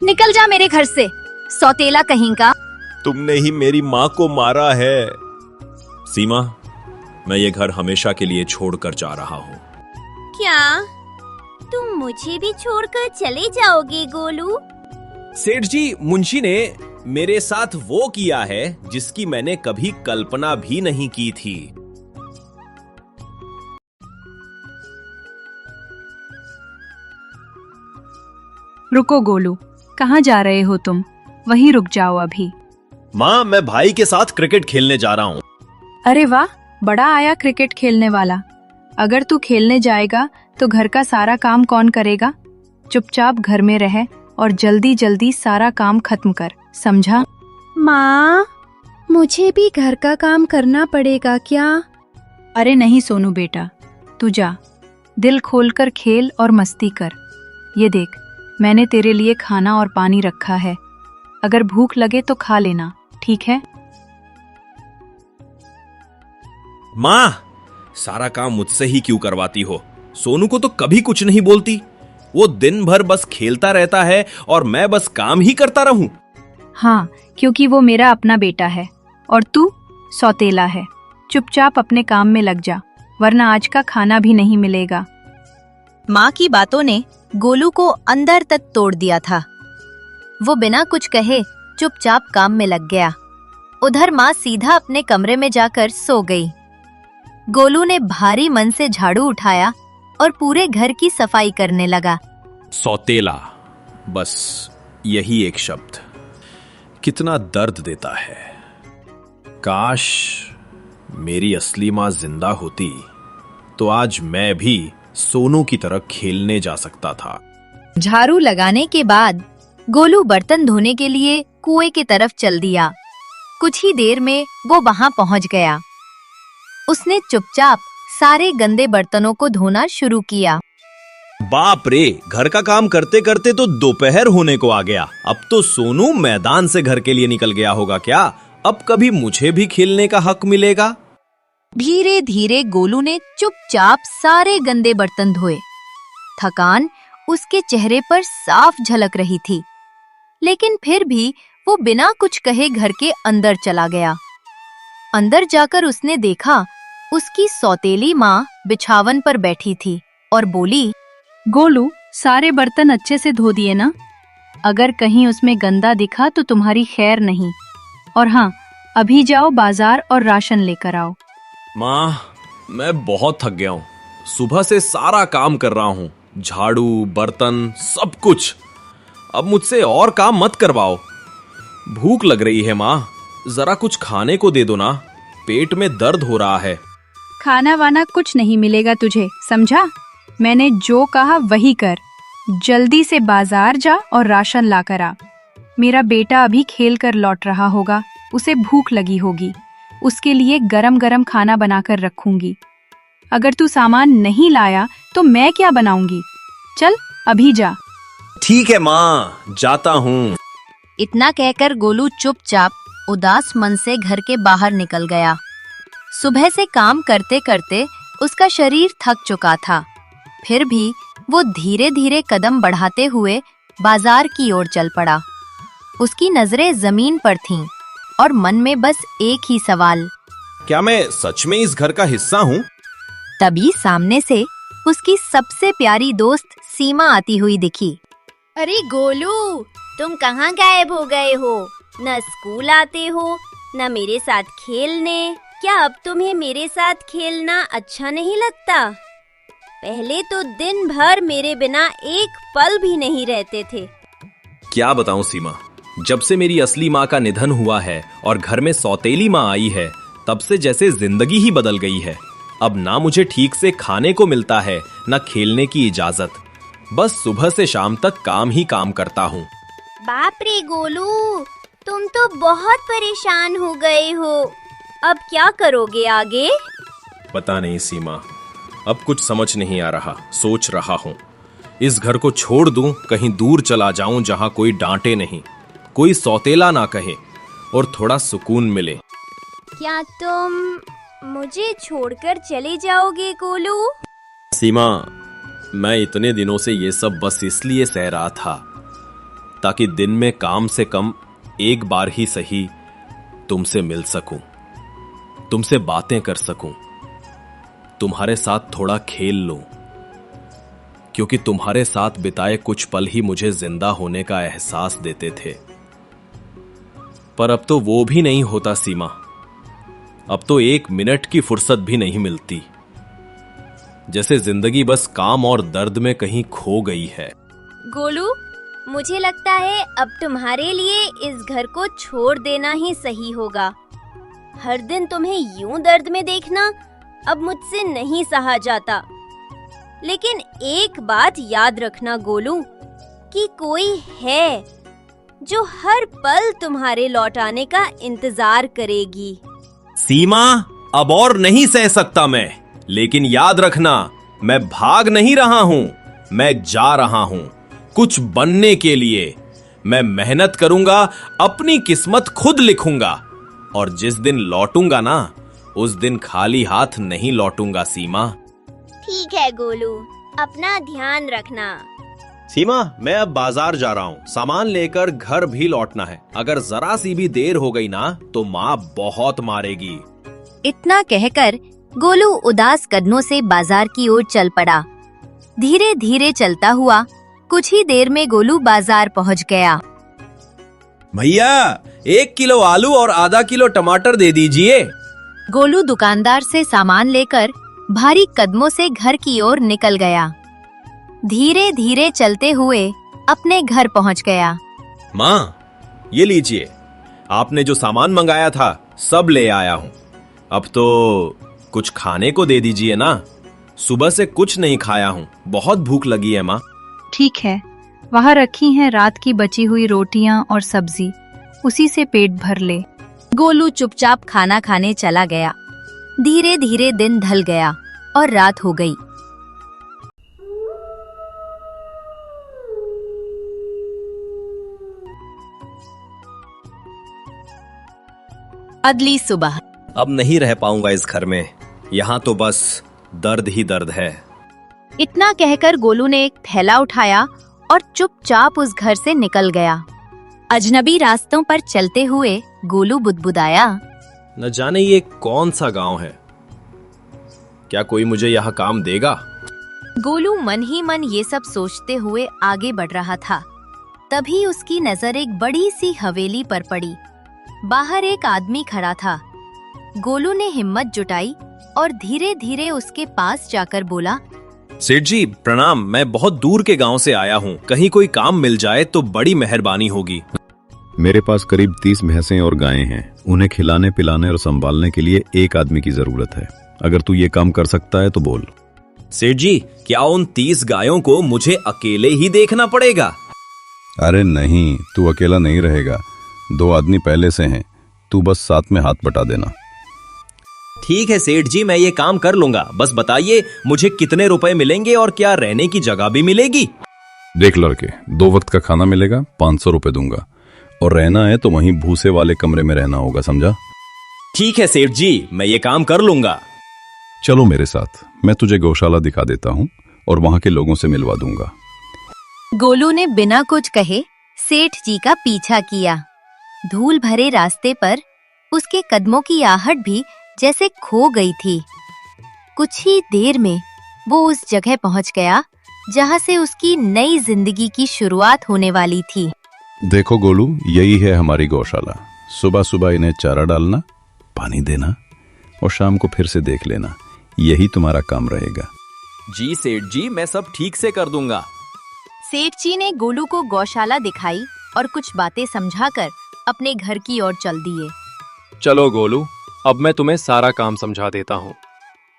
निकल जा मेरे घर से, सौतेला कहीं का। तुमने ही मेरी माँ को मारा है। सीमा, मैं ये घर हमेशा के लिए छोड़कर जा रहा हूँ। क्या तुम मुझे भी छोड़कर चले जाओगे गोलू? सेठ जी, मुंशी ने मेरे साथ वो किया है जिसकी मैंने कभी कल्पना भी नहीं की थी। रुको गोलू, कहाँ जा रहे हो तुम? वहीं रुक जाओ अभी। माँ, मैं भाई के साथ क्रिकेट खेलने जा रहा हूँ। अरे वाह, बड़ा आया क्रिकेट खेलने वाला। अगर तू खेलने जाएगा तो घर का सारा काम कौन करेगा? चुपचाप घर में रह और जल्दी जल्दी सारा काम खत्म कर, समझा? माँ, मुझे भी घर का काम करना पड़ेगा क्या? अरे नहीं सोनू बेटा, तू जा, दिल खोलकर खेल और मस्ती कर। ये देख, मैंने तेरे लिए खाना और पानी रखा है, अगर भूख लगे तो खा लेना, ठीक है? माँ, सारा काम मुझसे ही क्यों करवाती हो? सोनू को तो कभी कुछ नहीं बोलती। वो दिन भर बस खेलता रहता है और मैं बस काम ही करता रहूं। हाँ, क्योंकि वो मेरा अपना बेटा है और तू सौतेला है। चुपचाप अपने काम में लग जा, वरना आज का खाना भी नहीं मिलेगा। माँ की बातों ने गोलू को अंदर तक तोड़ दिया था। वो बिना कुछ कहे चुपचाप काम में लग गया। उधर माँ सीधा अपने कमरे में जाकर सो गई। गोलू ने भारी मन से झाड़ू उठाया और पूरे घर की सफाई करने लगा। सौतेला, बस यही एक शब्द कितना दर्द देता है। काश मेरी असली माँ जिंदा होती तो आज मैं भी सोनू की तरह खेलने जा सकता था। झाड़ू लगाने के बाद गोलू बर्तन धोने के लिए कुएं की तरफ चल दिया। कुछ ही देर में वो वहां पहुंच गया। उसने चुपचाप सारे गंदे बर्तनों को धोना शुरू किया। बाप रे, घर का काम करते करते तो दोपहर होने को आ गया। अब तो सोनू मैदान से घर के लिए निकल गया होगा क्या? अब कभी मुझे भी खेलने का हक मिलेगा। धीरे धीरे गोलू ने चुपचाप सारे गंदे बर्तन धोए। थकान उसके चेहरे पर साफ झलक रही थी, लेकिन फिर भी वो बिना कुछ कहे घर के अंदर चला गया। अंदर जाकर उसने देखा उसकी सौतेली माँ बिछावन पर बैठी थी और बोली, गोलू, सारे बर्तन अच्छे से धो दिए ना? अगर कहीं उसमें गंदा दिखा तो तुम्हारी खैर नहीं। और हाँ, अभी जाओ बाजार और राशन लेकर आओ। माँ, मैं बहुत थक गया हूँ। सुबह से सारा काम कर रहा हूँ, झाड़ू, बर्तन, सब कुछ। अब मुझसे और काम मत करवाओ। भूख लग रही है माँ, जरा कुछ खाने को दे दो ना, पेट में दर्द हो रहा है। खाना वाना कुछ नहीं मिलेगा तुझे, समझा? मैंने जो कहा वही कर। जल्दी से बाजार जा और राशन लाकर आ। मेरा बेटा अभी खेल कर लौट रहा होगा, उसे भूख लगी होगी। उसके लिए गरम गरम खाना बनाकर रखूंगी। अगर तू सामान नहीं लाया तो मैं क्या बनाऊंगी? चल अभी जा। ठीक है माँ, जाता हूँ। इतना कहकर गोलू चुपचाप उदास मन से घर के बाहर निकल गया। सुबह से काम करते करते उसका शरीर थक चुका था। फिर भी वो धीरे धीरे कदम बढ़ाते हुए बाजार की ओर चल पड़ा। उसकी नजरें जमीन पर थीं और मन में बस एक ही सवाल, क्या मैं सच में इस घर का हिस्सा हूँ? तभी सामने से उसकी सबसे प्यारी दोस्त सीमा आती हुई दिखी। अरे गोलू, तुम कहाँ गायब हो गए हो? न स्कूल आते हो, न मेरे साथ खेलने। क्या अब तुम्हें मेरे साथ खेलना अच्छा नहीं लगता? पहले तो दिन भर मेरे बिना एक पल भी नहीं रहते थे। क्या बताऊं सीमा, जब से मेरी असली माँ का निधन हुआ है और घर में सौतेली माँ आई है, तब से जैसे जिंदगी ही बदल गई है। अब ना मुझे ठीक से खाने को मिलता है, ना खेलने की इजाजत। बस सुबह से शाम तक काम ही काम करता हूँ। बाप रे गोलू, तुम तो बहुत परेशान हो गए हो। अब क्या करोगे आगे? पता नहीं सीमा, अब कुछ समझ नहीं आ रहा। सोच रहा हूँ इस घर को छोड़ दूं, कहीं दूर चला जाऊं जहां कोई डांटे नहीं, कोई सौतेला ना कहे और थोड़ा सुकून मिले। क्या तुम मुझे छोड़कर चले जाओगे गोलू? सीमा, मैं इतने दिनों से ये सब बस इसलिए सह रहा था ताकि दिन में काम से कम एक बार ही सही तुमसे मिल सकूं, तुमसे बातें कर सकूं, तुम्हारे साथ थोड़ा खेल लूं, क्योंकि तुम्हारे साथ बिताए कुछ पल ही मुझे जिंदा होने का एहसास देते थे। पर अब तो वो भी नहीं होता सीमा। अब तो एक मिनट की फुर्सत भी नहीं मिलती, जैसे जिंदगी बस काम और दर्द में कहीं खो गई है। गोलू, मुझे लगता है अब तुम्हारे लिए इस घर को छोड़ देना ही सही होगा। हर दिन तुम्हें यूं दर्द में देखना अब मुझसे नहीं सहा जाता। लेकिन एक बात याद रखना गोलू, कि कोई है जो हर पल तुम्हारे लौट आने का इंतजार करेगी। सीमा, अब और नहीं सह सकता मैं। लेकिन याद रखना, मैं भाग नहीं रहा हूं, मैं जा रहा हूं कुछ बनने के लिए। मैं मेहनत करूंगा, अपनी किस्मत खुद लिखूंगा, और जिस दिन लौटूंगा ना, उस दिन खाली हाथ नहीं लौटूंगा सीमा। ठीक है गोलू, अपना ध्यान रखना। सीमा, मैं अब बाजार जा रहा हूँ, सामान लेकर घर भी लौटना है। अगर जरा सी भी देर हो गई ना तो माँ बहुत मारेगी। इतना कहकर गोलू उदास कदमों से बाजार की ओर चल पड़ा। धीरे धीरे चलता हुआ कुछ ही देर में गोलू बाजार पहुंच गया। भैया, 1 किलो आलू और आधा किलो टमाटर दे दीजिए। गोलू दुकानदार से सामान लेकर भारी कदमों से घर की ओर निकल गया। धीरे धीरे चलते हुए अपने घर पहुंच गया। माँ, ये लीजिए, आपने जो सामान मंगाया था सब ले आया हूँ। अब तो कुछ खाने को दे दीजिए ना, सुबह से कुछ नहीं खाया हूँ, बहुत भूख लगी है माँ। ठीक है, वहाँ रखी हैं रात की बची हुई रोटियां और सब्जी, उसी से पेट भर ले। गोलू चुपचाप खाना खाने चला गया। धीरे धीरे दिन ढल गया और रात हो गई। अगली सुबह। अब नहीं रह पाऊंगा इस घर में, यहाँ तो बस दर्द ही दर्द है। इतना कहकर गोलू ने एक थैला उठाया और चुपचाप उस घर से निकल गया। अजनबी रास्तों पर चलते हुए गोलू बुदबुदाया, न जाने ये कौन सा गांव है, क्या कोई मुझे यहाँ काम देगा? गोलू मन ही मन ये सब सोचते हुए आगे बढ़ रहा था। तभी उसकी नजर एक बड़ी सी हवेली पर पड़ी। बाहर एक आदमी खड़ा था। गोलू ने हिम्मत जुटाई और धीरे धीरे उसके पास जाकर बोला, सेठ जी प्रणाम, मैं बहुत दूर के गांव से आया हूँ, कहीं कोई काम मिल जाए तो बड़ी मेहरबानी होगी। मेरे पास करीब 30 भैंसें और गायें हैं। उन्हें खिलाने पिलाने और संभालने के लिए एक आदमी की जरूरत है। अगर तू ये काम कर सकता है तो बोल। सेठ जी, क्या उन 30 गायों को मुझे अकेले ही देखना पड़ेगा? अरे नहीं, तू अकेला नहीं रहेगा, 2 आदमी पहले से हैं, तू बस साथ में हाथ बटा देना। ठीक है सेठ जी, मैं ये काम कर लूंगा। बस बताइए मुझे कितने रुपए मिलेंगे और क्या रहने की जगह भी मिलेगी? देख लड़के, 2 वक्त का खाना मिलेगा, 500 रुपए दूंगा, और रहना है तो वहीं भूसे वाले कमरे में रहना होगा, समझा? ठीक है सेठ जी, मैं ये काम कर लूंगा। चलो मेरे साथ, मैं तुझे गौशाला दिखा देता हूँ और वहां के लोगों से मिलवा दूंगा। गोलू ने बिना कुछ कहे सेठ जी का पीछा किया। धूल भरे रास्ते पर उसके कदमों की आहट भी जैसे खो गई थी। कुछ ही देर में वो उस जगह पहुंच गया जहां से उसकी नई जिंदगी की शुरुआत होने वाली थी। देखो गोलू, यही है हमारी गौशाला। सुबह सुबह इन्हें चारा डालना, पानी देना और शाम को फिर से देख लेना, यही तुम्हारा काम रहेगा। जी सेठ जी, मैं सब ठीक से कर दूंगा। सेठ जी ने गोलू को गौशाला दिखाई और कुछ बातें समझाकर अपने घर की ओर चल दिए। चलो गोलू, अब मैं तुम्हें सारा काम समझा देता हूँ।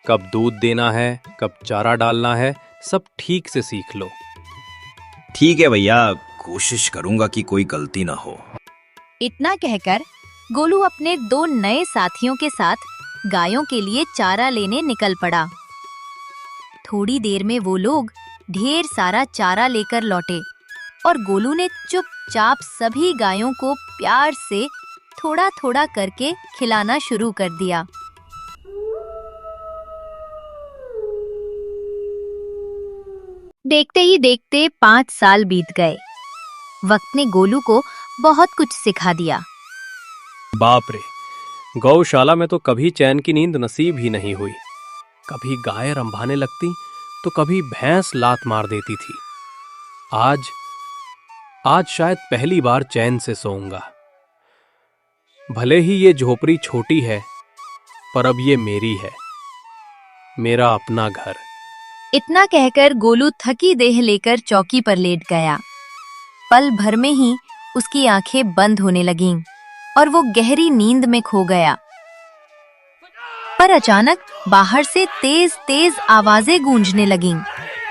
कब दूध देना है, कब चारा डालना है, सब ठीक से सीख लो। ठीक है भैया, कोशिश करूंगा कि कोई गलती ना हो। इतना कहकर गोलू अपने 2 नए साथियों के साथ गायों के लिए चारा लेने निकल पड़ा। थोड़ी देर में वो लोग ढेर सारा चारा लेकर लौटे और गोलू ने चुपचाप सभी गायों को प्यार से थोड़ा थोड़ा करके खिलाना शुरू कर दिया। देखते ही देखते 5 साल बीत गए। वक्त ने गोलू को बहुत कुछ सिखा दिया। बाप रे, गौशाला में तो कभी चैन की नींद नसीब ही नहीं हुई। कभी गाय रंभाने लगती तो कभी भैंस लात मार देती थी। आज शायद पहली बार चैन से सोऊंगा। भले ही ये झोपड़ी छोटी है, पर अब ये मेरी है, मेरा अपना घर। इतना कहकर गोलू थकी देह लेकर चौकी पर लेट गया। पल भर में ही उसकी आंखें बंद होने लगीं और वो गहरी नींद में खो गया। पर अचानक बाहर से तेज तेज आवाजें गूंजने लगीं।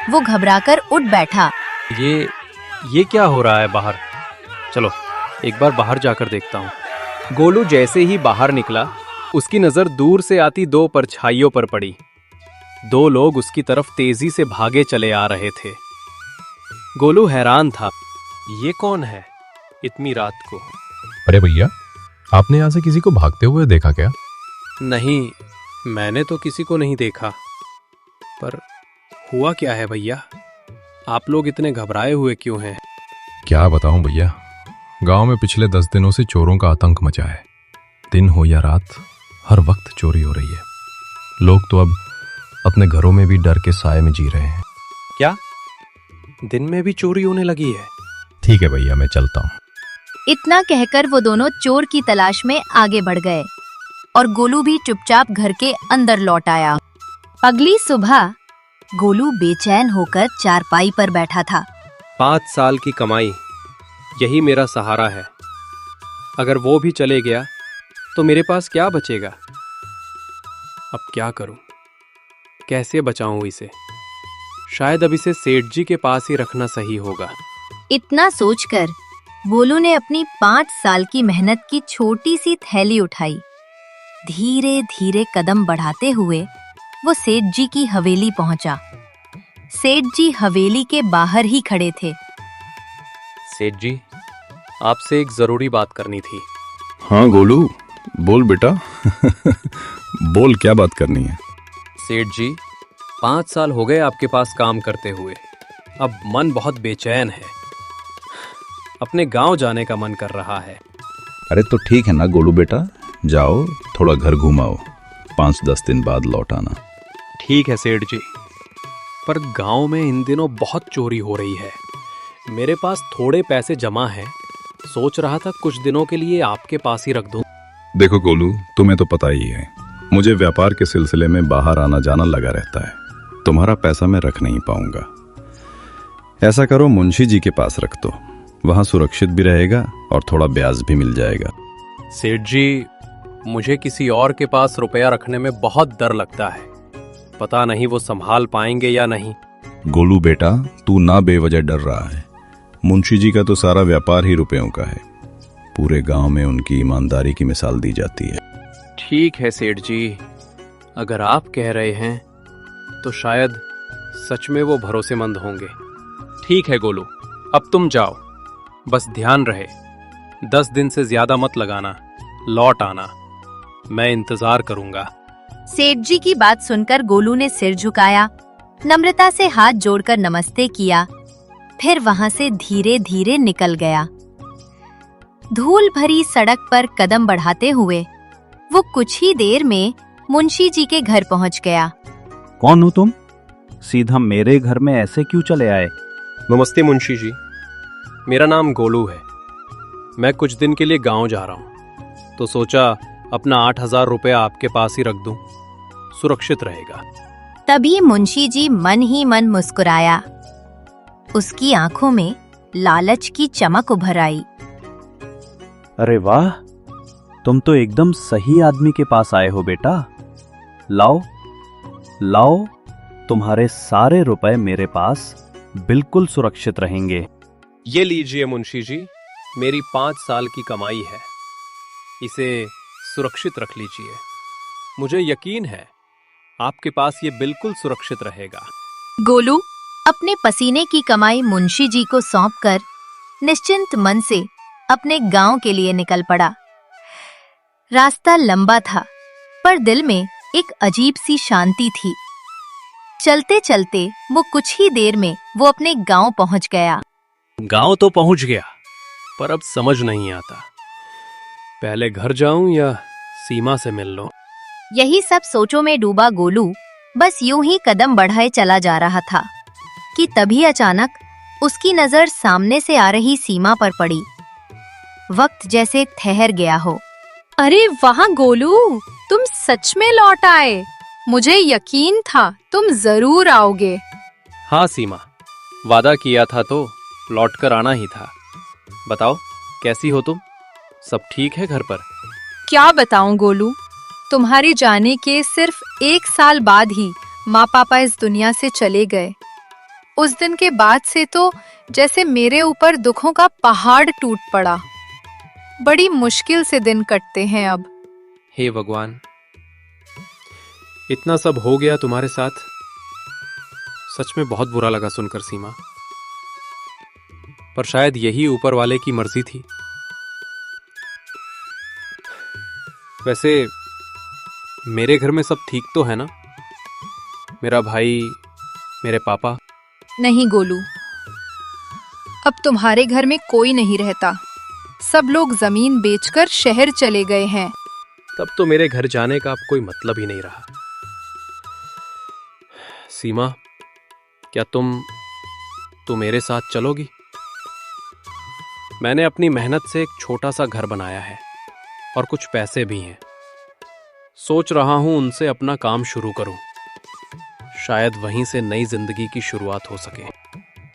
वो घबराकर उठ बैठा। ये क्या हो रहा है बाहर? चलो एक बार बाहर जाकर देखता हूँ। गोलू जैसे ही बाहर निकला, उसकी नजर दूर से आती दो परछाइयों पर पड़ी। दो लोग उसकी तरफ तेजी से भागे चले आ रहे थे। गोलू हैरान था, ये कौन है इतनी रात को? अरे भैया, आपने यहाँ से किसी को भागते हुए देखा क्या? नहीं, मैंने तो किसी को नहीं देखा। पर हुआ क्या है भैया? आप लोग इतने घबराए हुए क्यों हैं? क्या बताऊं भैया, गांव में पिछले 10 दिनों से चोरों का आतंक मचा है। दिन हो या रात, हर वक्त चोरी हो रही है। लोग तो अब अपने घरों में भी डर के साए में जी रहे हैं। क्या दिन में भी चोरी होने लगी है? ठीक है भैया, मैं चलता हूँ। इतना कहकर वो दोनों चोर की तलाश में आगे बढ़ गए और गोलू भी चुपचाप घर के अंदर लौट आया। अगली सुबह गोलू बेचैन होकर चारपाई पर बैठा था। 5 साल की कमाई, यही मेरा सहारा है। अगर वो भी चले गया तो मेरे पास क्या बचेगा? अब क्या करूं? कैसे बचाऊं इसे? शायद अब इसे सेठ जी के पास ही रखना सही होगा। इतना सोचकर गोलू ने अपनी 5 साल की मेहनत की छोटी सी थैली उठाई। धीरे धीरे कदम बढ़ाते हुए वो सेठ जी की हवेली पहुंचा। सेठ जी हवेली के बाहर ही खड़े थे। सेठ जी, आपसे एक जरूरी बात करनी थी। हाँ गोलू, बोल बेटा। बोल, क्या बात करनी है? सेठ जी, 5 साल हो गए आपके पास काम करते हुए। अब मन बहुत बेचैन है। अपने गांव जाने का मन कर रहा है। अरे तो ठीक है ना गोलू बेटा, जाओ थोड़ा घर घुमाओ, 5-10 दिन बाद लौट आना। ठीक है सेठ जी, पर गांव में इन दिनों बहुत चोरी हो रही है। मेरे पास थोड़े पैसे जमा हैं, सोच रहा था कुछ दिनों के लिए आपके पास ही रख दूं। देखो गोलू, तुम्हें तो पता ही है, मुझे व्यापार के सिलसिले में बाहर आना जाना लगा रहता है। तुम्हारा पैसा मैं रख नहीं पाऊंगा। ऐसा करो, मुंशी जी के पास रख दो, वहां सुरक्षित भी रहेगा और थोड़ा ब्याज भी मिल जाएगा। सेठ जी, मुझे किसी और के पास रुपया रखने में बहुत डर लगता है। पता नहीं वो संभाल पाएंगे या नहीं। गोलू बेटा, तू ना बेवजह डर रहा है। मुंशी जी का तो सारा व्यापार ही रुपयों का है। पूरे गांव में उनकी ईमानदारी की मिसाल दी जाती है। ठीक है सेठ जी, अगर आप कह रहे हैं तो शायद सच में वो भरोसेमंद होंगे। ठीक है गोलू, अब तुम जाओ, बस ध्यान रहे 10 दिन से ज्यादा मत लगाना, लौट आना, मैं इंतजार करूंगा। सेठ जी की बात सुनकर गोलू ने सिर झुकाया, नम्रता से हाथ जोड़कर नमस्ते किया, फिर वहां से धीरे धीरे निकल गया। धूल भरी सड़क पर कदम बढ़ाते हुए वो कुछ ही देर में मुंशी जी के घर पहुंच गया। कौन हो तुम? सीधा मेरे घर में ऐसे क्यों चले आए? नमस्ते मुंशी जी, मेरा नाम गोलू है। मैं कुछ दिन के लिए गांव जा रहा हूं, तो सोचा अपना 8,000 रुपया आपके पास ही रख दूं, सुरक्षित रहेगा। तभी मुंशी जी मन ही मन मुस्कुराया। उसकी आंखों में लालच की चमक उभर आई। अरे वाह, तुम तो एकदम सही आदमी के पास आए हो बेटा। लाओ लाओ, तुम्हारे सारे रुपए मेरे पास बिल्कुल सुरक्षित रहेंगे। ये लीजिए मुंशी जी, मेरी 5 साल की कमाई है, इसे सुरक्षित रख लीजिए। मुझे यकीन है आपके पास ये बिल्कुल सुरक्षित रहेगा। गोलू अपने पसीने की कमाई मुंशी जी को सौंपकर निश्चिंत मन से अपने गांव के लिए निकल पड़ा। रास्ता लंबा था, पर दिल में एक अजीब सी शांति थी। चलते चलते वो कुछ ही देर में वो अपने गांव पहुंच गया। गांव तो पहुंच गया, पर अब समझ नहीं आता, पहले घर जाऊं या सीमा से मिल लूं। यही सब सोचों में डूबा गोलू बस यूं ही कदम बढ़ाए चला जा रहा था कि तभी अचानक उसकी नजर सामने से आ रही सीमा पर पड़ी। वक्त जैसे ठहर गया हो। अरे वहाँ गोलू, तुम सच में लौट आए। मुझे यकीन था तुम जरूर आओगे। हाँ सीमा, वादा किया था तो लौट कर आना ही था। बताओ कैसी हो तुम? सब ठीक है घर पर? क्या बताऊं गोलू, तुम्हारे जाने के सिर्फ 1 साल बाद ही माँ पापा इस दुनिया से चले गए। उस दिन के बाद से तो जैसे मेरे ऊपर दुखों का पहाड़ टूट पड़ा। बड़ी मुश्किल से दिन कटते हैं अब। हे भगवान, इतना सब हो गया तुम्हारे साथ। सच में बहुत बुरा लगा सुनकर सीमा, पर शायद यही ऊपर वाले की मर्जी थी। वैसे मेरे घर में सब ठीक तो है ना? मेरा भाई, मेरे पापा? नहीं गोलू, अब तुम्हारे घर में कोई नहीं रहता। सब लोग जमीन बेचकर शहर चले गए हैं। तब तो मेरे घर जाने का अब कोई मतलब ही नहीं रहा। सीमा, क्या तुम मेरे साथ चलोगी? मैंने अपनी मेहनत से एक छोटा सा घर बनाया है और कुछ पैसे भी हैं। सोच रहा हूं उनसे अपना काम शुरू करूं। शायद वहीं से नई जिंदगी की शुरुआत हो सके।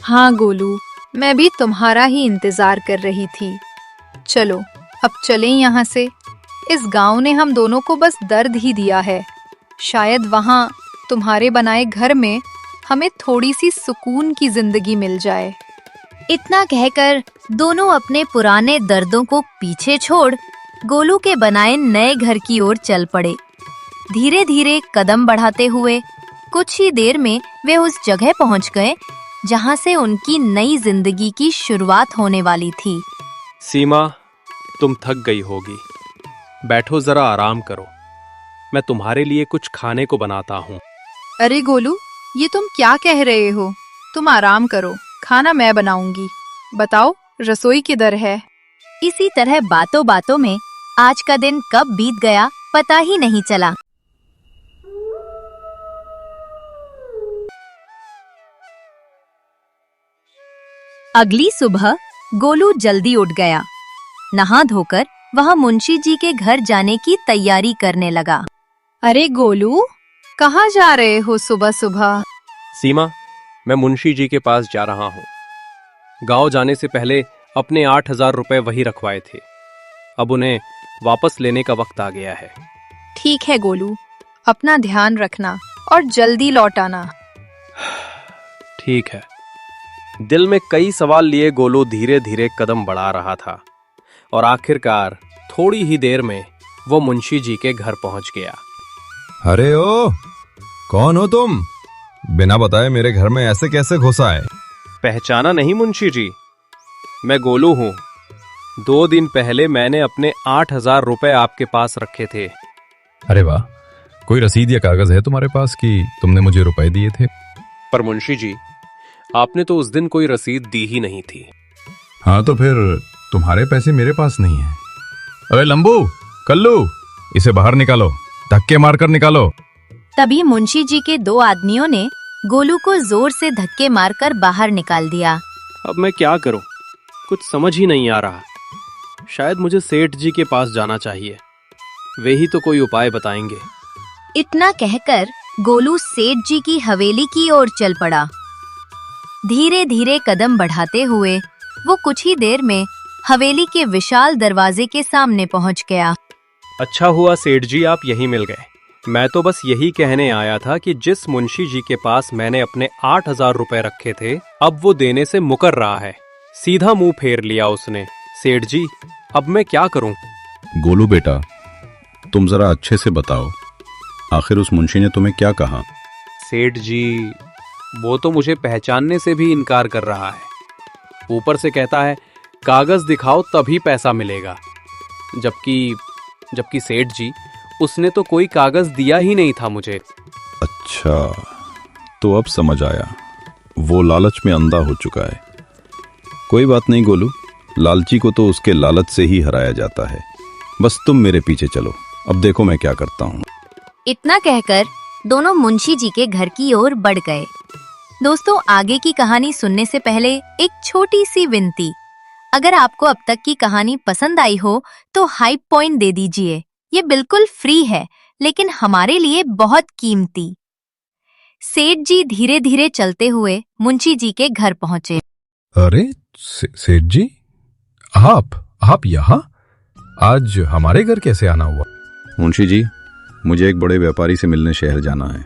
हाँ गोलू, मैं भी तुम्हारा ही इंतजार कर रही थी। चलो अब चलें यहाँ से। इस गांव ने हम दोनों को बस दर्द ही दिया है। शायद वहाँ तुम्हारे बनाए घर में हमें थोड़ी सी सुकून की जिंदगी मिल जाए। इतना कहकर दोनों अपने पुराने दर्दों को पीछे छोड़ गोलू के बनाए नए घर की ओर चल पड़े। धीरे धीरे कदम बढ़ाते हुए कुछ ही देर में वे उस जगह पहुंच गए जहां से उनकी नई जिंदगी की शुरुआत होने वाली थी। सीमा, तुम थक गई होगी, बैठो जरा आराम करो। मैं तुम्हारे लिए कुछ खाने को बनाता हूँ। अरे गोलू, ये तुम क्या कह रहे हो? तुम आराम करो, खाना मैं बनाऊंगी। बताओ रसोई किधर है? इसी तरह बातों बातों में आज का दिन कब बीत गया पता ही नहीं चला। अगली सुबह गोलू जल्दी उठ गया। नहा धोकर वह मुंशी जी के घर जाने की तैयारी करने लगा। अरे गोलू, कहाँ जा रहे हो सुबह सुबह? सीमा, मैं मुंशी जी के पास जा रहा हूँ। गांव जाने से पहले अपने 8,000 रुपए वही रखवाए थे। अब उन्हें वापस लेने का वक्त आ गया है। ठीक है गोलू, अपना ध्यान रखना और जल्दी लौट आना। ठीक है। दिल में कई सवाल लिए गोलू धीरे धीरे कदम बढ़ा रहा था और आखिरकार थोड़ी ही देर में वो मुंशी जी के घर पहुंच गया। अरे ओ, कौन हो तुम? बिना बताए मेरे घर में ऐसे कैसे घुस आए? पहचाना नहीं मुंशी जी? मैं गोलू हूँ। 2 दिन पहले मैंने अपने 8,000 रुपए आपके पास रखे थे। अरे वाह, कोई रसीद या कागज है तुम्हारे पास कि तुमने मुझे रुपए दिए थे? पर मुंशी जी, आपने तो उस दिन कोई रसीद दी ही नहीं थी। हाँ तो फिर तुम्हारे पैसे मेरे पास नहीं है। अरे लंबू, कल्लू, इसे बाहर निकालो, धक्के मारकर निकालो। तभी मुंशी जी के 2 आदमियों ने गोलू को जोर से धक्के मारकर बाहर निकाल दिया। अब मैं क्या करूं? कुछ समझ ही नहीं आ रहा। शायद मुझे सेठ जी के पास जाना चाहिए, वे ही तो कोई उपाय बताएंगे। इतना कहकर गोलू सेठ जी की हवेली की ओर चल पड़ा। धीरे धीरे कदम बढ़ाते हुए वो कुछ ही देर में हवेली के विशाल दरवाजे के सामने पहुंच गया। अच्छा हुआ सेठ जी आप यहीं मिल गए। मैं तो बस यही कहने आया था कि जिस मुंशी जी के पास मैंने अपने 8,000 रुपए रखे थे, अब वो देने से मुकर रहा है। सीधा मुंह फेर लिया उसने। सेठ जी, अब मैं क्या करूं? गोलू बेटा, तुम जरा अच्छे से बताओ, आखिर उस मुंशी ने तुम्हें क्या कहा? सेठ जी, वो तो मुझे पहचानने से भी इनकार कर रहा है। ऊपर से कहता है कागज दिखाओ तभी पैसा मिलेगा। जबकि सेठ जी, उसने तो कोई कागज दिया ही नहीं था मुझे। अच्छा, तो अब समझ आया, वो लालच में अंधा हो चुका है। कोई बात नहीं गोलू, लालची को तो उसके लालच से ही हराया जाता है। बस तुम मेरे पीछे चलो, अब देखो मैं क्या करता हूँ। इतना कहकर दोनों मुंशी जी के घर की ओर बढ़ गए। दोस्तों, आगे की कहानी सुनने से पहले एक छोटी सी विनती। अगर आपको अब तक की कहानी पसंद आई हो तो हाइप पॉइंट दे दीजिए। ये बिल्कुल फ्री है, लेकिन हमारे लिए बहुत कीमती। सेठ जी धीरे धीरे चलते हुए मुंशी जी के घर पहुंचे। अरे सेठ जी, आप यहाँ? आज हमारे घर कैसे आना हुआ? मुंशी जी, मुझे एक बड़े व्यापारी से मिलने शहर जाना है,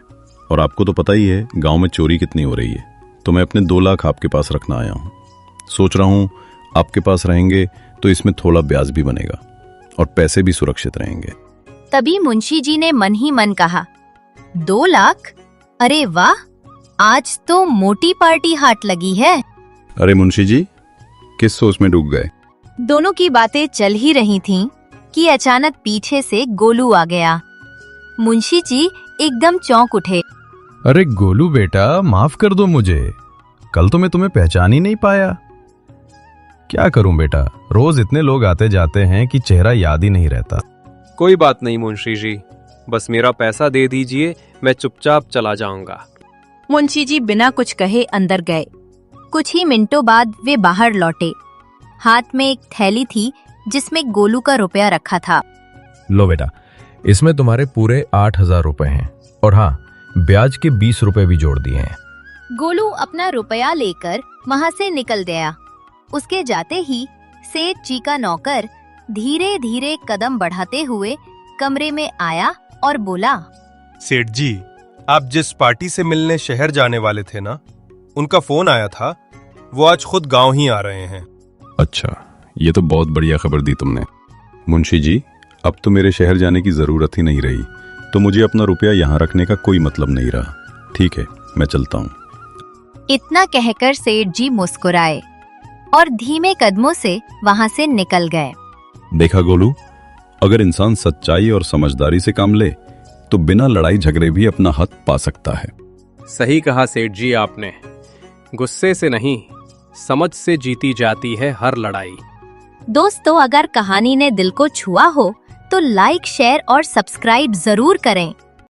और आपको तो पता ही है गांव में चोरी कितनी हो रही है। तो मैं अपने 2 लाख आपके पास रखना आया हूँ। सोच रहा हूँ आपके पास रहेंगे तो इसमें थोड़ा ब्याज भी बनेगा और पैसे भी सुरक्षित रहेंगे। तभी मुंशी जी ने मन ही मन कहा, 2 लाख? अरे वाह, आज तो मोटी पार्टी हाट लगी है। अरे मुंशी जी, किस सोच में डूब गए? दोनों की बातें चल ही रही थीं कि अचानक पीछे से गोलू आ गया। मुंशी जी एकदम चौंक उठे। अरे गोलू बेटा, माफ कर दो मुझे, कल तो मैं तुम्हें पहचान ही नहीं पाया। क्या करूं बेटा, रोज इतने लोग आते जाते हैं कि चेहरा याद ही नहीं रहता। कोई बात नहीं मुंशी जी, बस मेरा पैसा दे दीजिए, मैं चुपचाप चला जाऊंगा। मुंशी जी बिना कुछ कहे अंदर गए। कुछ ही मिनटों बाद वे बाहर लौटे। हाथ में एक थैली थी जिसमें गोलू का रुपया रखा था। लो बेटा, इसमें तुम्हारे पूरे 8,000 रुपए हैं, और हाँ, ब्याज के 20 रुपए भी जोड़ दिए हैं। गोलू अपना रुपया लेकर वहां से निकल गया। उसके जाते ही सेठ जी का नौकर धीरे धीरे कदम बढ़ाते हुए कमरे में आया और बोला, सेठ जी, आप जिस पार्टी से मिलने शहर जाने वाले थे ना, उनका फोन आया था। वो आज खुद गांव ही आ रहे हैं। अच्छा, ये तो बहुत बढ़िया खबर दी तुमने। मुंशी जी, अब तो मेरे शहर जाने की जरूरत ही नहीं रही, तो मुझे अपना रुपया यहाँ रखने का कोई मतलब नहीं रहा। ठीक है, मैं चलता हूँ। इतना कहकर सेठ जी मुस्कुराए और धीमे कदमों से वहां से निकल गए। देखा गोलू, अगर इंसान सच्चाई और समझदारी से काम ले तो बिना लड़ाई झगड़े भी अपना हक पा सकता है। सही कहा सेठ जी आपने। गुस्से से नहीं, समझ से जीती जाती है हर लड़ाई। दोस्तों, अगर कहानी ने दिल को छुआ हो तो लाइक, शेयर और सब्सक्राइब जरूर करें।